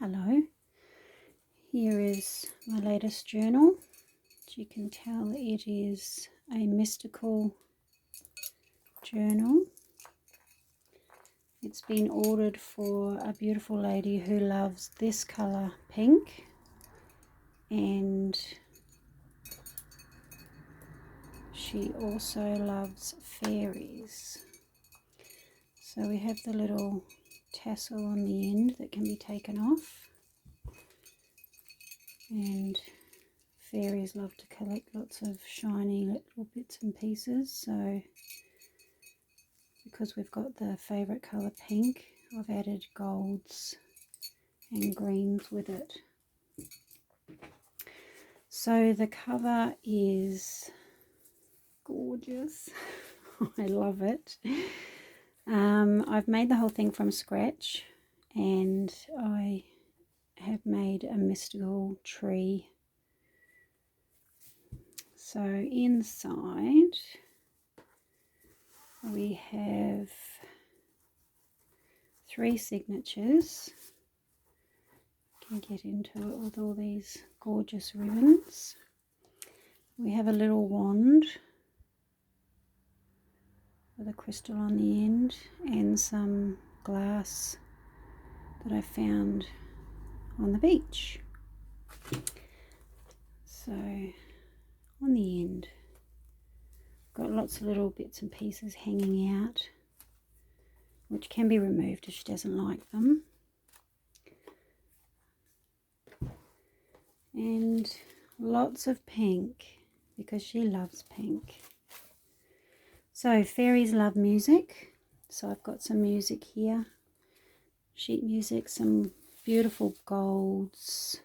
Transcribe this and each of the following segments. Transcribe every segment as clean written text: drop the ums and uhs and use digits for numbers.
Hello, here is my latest journal. As you can tell, it is a mystical journal. It's been ordered for a beautiful lady who loves this colour pink, and she also loves fairies. So we have the little tassel on the end that can be taken off, and fairies love to collect lots of shiny little bits and pieces, so because we've got the favourite colour pink, I've added golds and greens with it. So the cover is gorgeous. I love it. I've made the whole thing from scratch, and I have made a mystical tree. So inside we have 3 signatures. Can get into it with all these gorgeous ribbons. We have a little wand with a crystal on the end and some glass that I found on the beach. So on the end, got lots of little bits and pieces hanging out, which can be removed if she doesn't like them. And lots of pink because she loves pink. So fairies love music, so I've got some music here, sheet music, some beautiful golds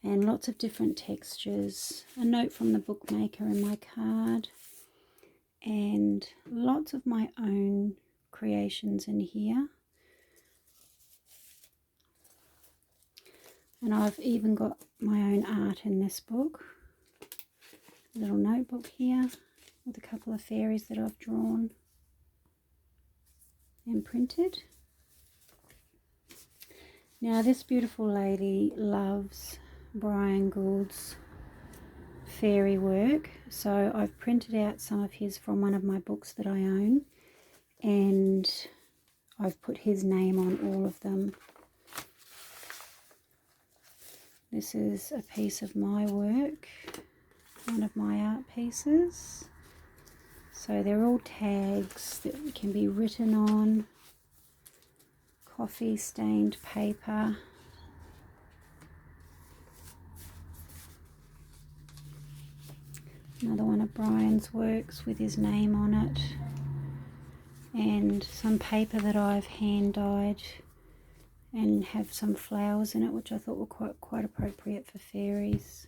and lots of different textures, a note from the bookmaker in my card, and lots of my own creations in here. And I've even got my own art in this book, a little notebook here with a couple of fairies that I've drawn and printed. Now this beautiful lady loves Brian Froud's fairy work, so I've printed out some of his from one of my books that I own, and I've put his name on all of them. This is a piece of my work, one of my art pieces. So they're all tags that can be written on, coffee stained paper. Another one of Brian's works with his name on it, and some paper that I've hand dyed and have some flowers in it, which I thought were quite appropriate for fairies.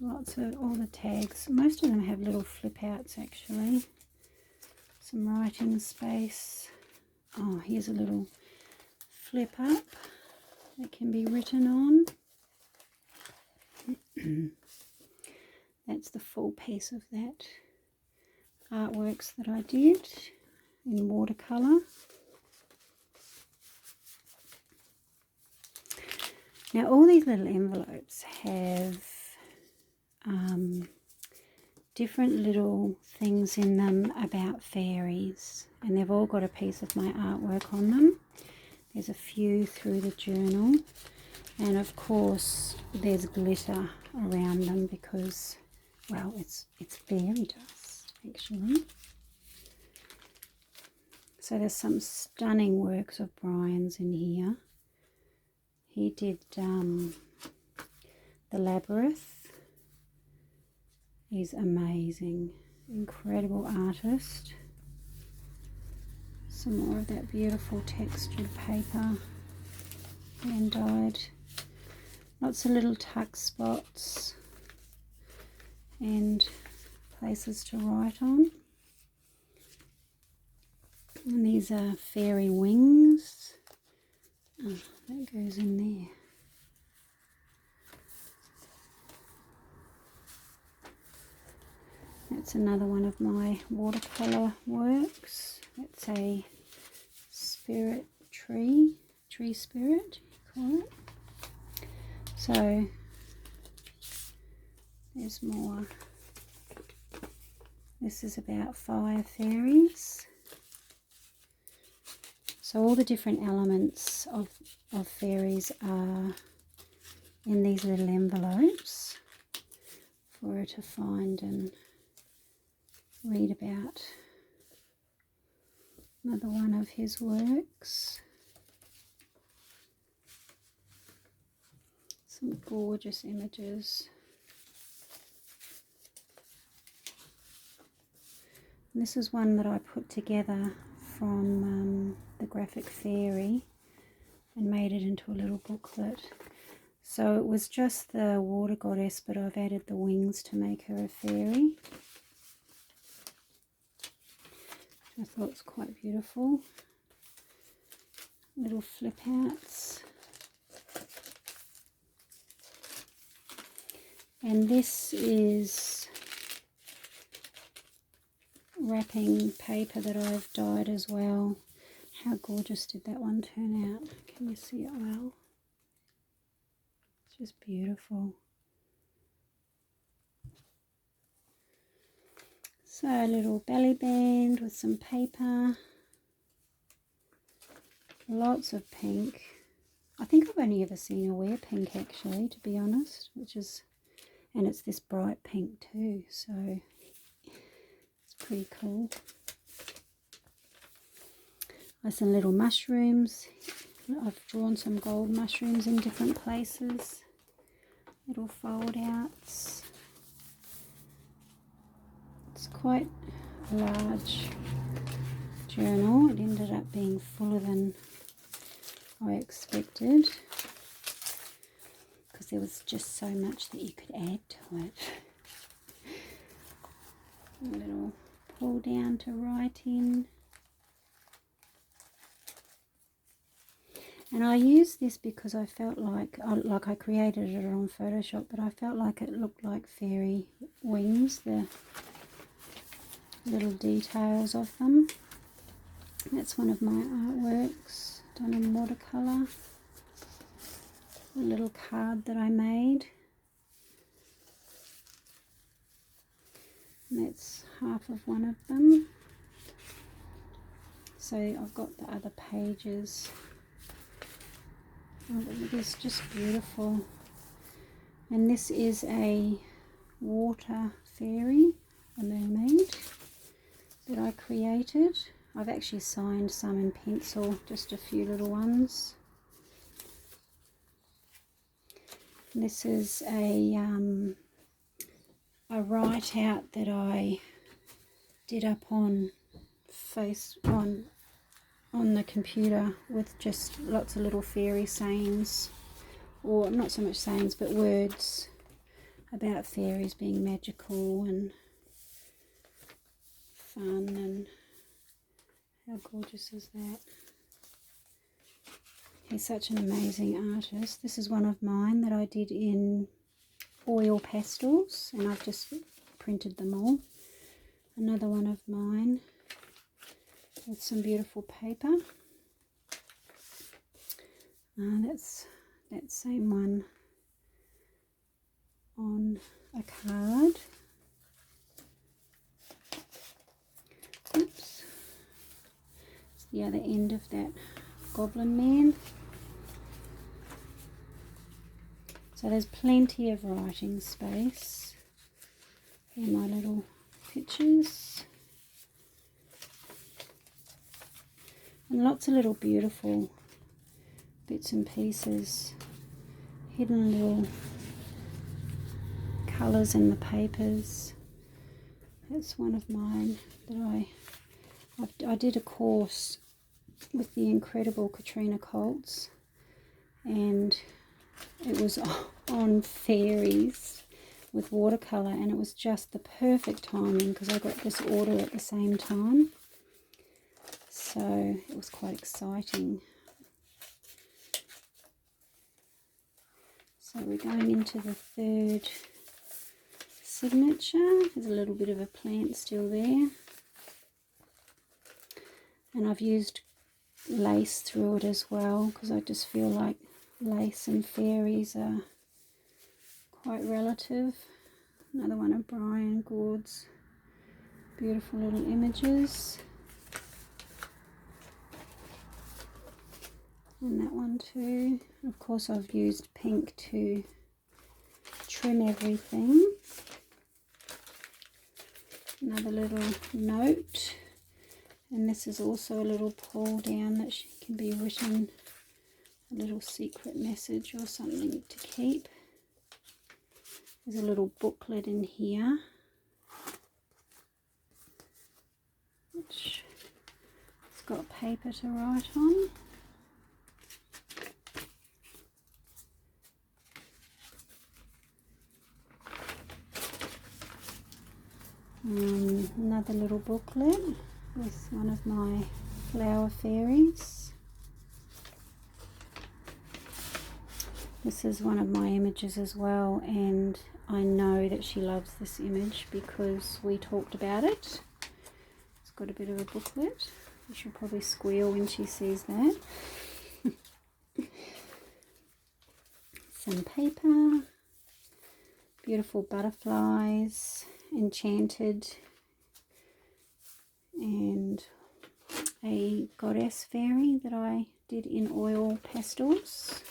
Lots of all the tags. Most of them have little flip outs actually. Some writing space. Oh, here's a little flip up that can be written on. That's the full piece of that artworks that I did in watercolour. Now all these little envelopes have different little things in them about fairies, and they've all got a piece of my artwork on them. There's a few through the journal, and of course there's glitter around them because, well, it's fairy dust actually. So there's some stunning works of Brian's in here. He did the labyrinth. He's amazing, incredible artist. Some more of that beautiful textured paper, hand dyed. Lots of little tuck spots and places to write on. And these are fairy wings. Oh, that goes in there. That's another one of my watercolour works. It's a spirit tree, tree spirit, you call it. So there's more. This is about fire fairies. So all the different elements of fairies are in these little envelopes for her to find and read about. Another one of his works. Some gorgeous images. And this is one that I put together from the graphic fairy and made it into a little booklet. So it was just the water goddess, but I've added the wings to make her a fairy. I thought it's quite beautiful. Little flip outs. And this is wrapping paper that I've dyed as well. How gorgeous did that one turn out? Can you see it well? It's just beautiful. So a little belly band with some paper. Lots of pink. I think I've only ever seen her wear pink actually, to be honest, and it's this bright pink too, so it's pretty cool. There's some little mushrooms. I've drawn some gold mushrooms in different places. Little fold outs. It's quite a large journal. It ended up being fuller than I expected because there was just so much that you could add to it. A little pull down to write in. And I used this because I felt like I created it on Photoshop, but I felt like it looked like fairy wings, the little details of them. That's one of my artworks done in watercolour. A little card that I made. And that's half of one of them. So I've got the other pages. Oh, it is just beautiful. And this is a water fairy, a mermaid, that I created. I've actually signed some in pencil, just a few little ones. This is a write out that I did up on on the computer with just lots of little fairy sayings, or not so much sayings but words about fairies being magical and fun. And how gorgeous is that? He's such an amazing artist. This is one of mine that I did in oil pastels, and I've just printed them all. Another one of mine with some beautiful paper. That's that same one on a card. Oops. It's the other end of that goblin man. So there's plenty of writing space in my little pictures. And lots of little beautiful bits and pieces, hidden little colours in the papers. That's one of mine that I did a course with the incredible Katrina Colts, and it was on fairies with watercolour, and it was just the perfect timing because I got this order at the same time. So it was quite exciting. So we're going into the third signature. There's a little bit of a plant still there. And I've used lace through it as well, because I just feel like lace and fairies are quite relative. Another one of Brian Froud's beautiful little images. And that one too. Of course, I've used pink to trim everything. Another little note, and this is also a little pull down that can be written, a little secret message or something to keep. There's a little booklet in here, which it's got paper to write on. Another little booklet with one of my flower fairies. This is one of my images as well, and I know that she loves this image because we talked about it. It's got a bit of a booklet. She'll probably squeal when she sees that. Some paper, beautiful butterflies, enchanted, and a goddess fairy that I did in oil pastels.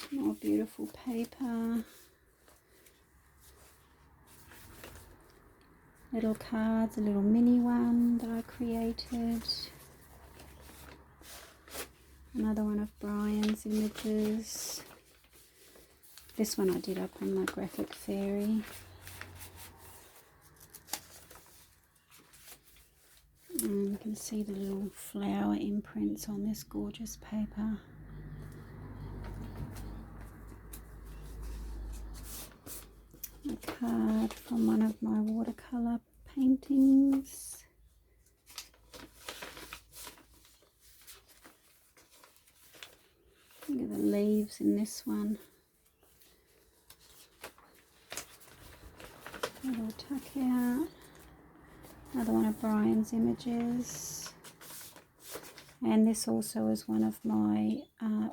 Some more beautiful paper, little cards, a little mini one that I created. Another one of Brian's images. This one I did up on my graphic fairy. And you can see the little flower imprints on this gorgeous paper. A card from one of my watercolour paintings. Look at the leaves in this one. Little tuck out. Another one of Brian's images. And this also is one of my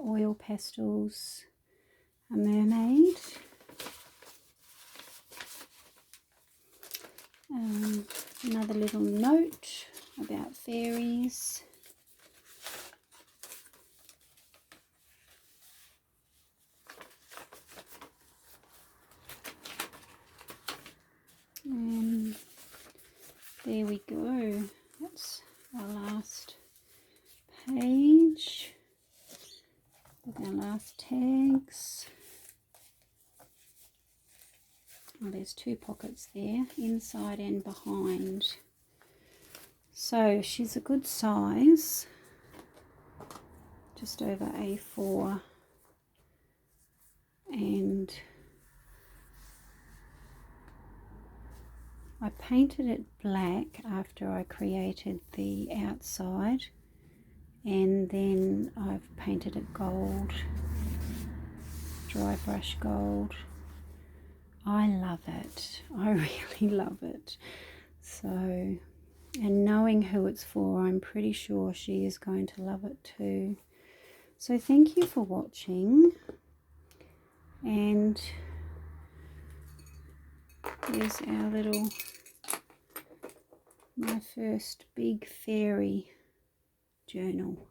oil pastels, a mermaid. Another little note about fairies. And there we go. That's our last page with our last tags. Oh, there's two pockets there, inside and behind. So she's a good size, just over A4, and I painted it black after I created the outside, and then I've painted it gold, dry brush gold. I love it. I really love it. So, and knowing who it's for, I'm pretty sure she is going to love it too. So thank you for watching, and here's our little, my first big fairy journal.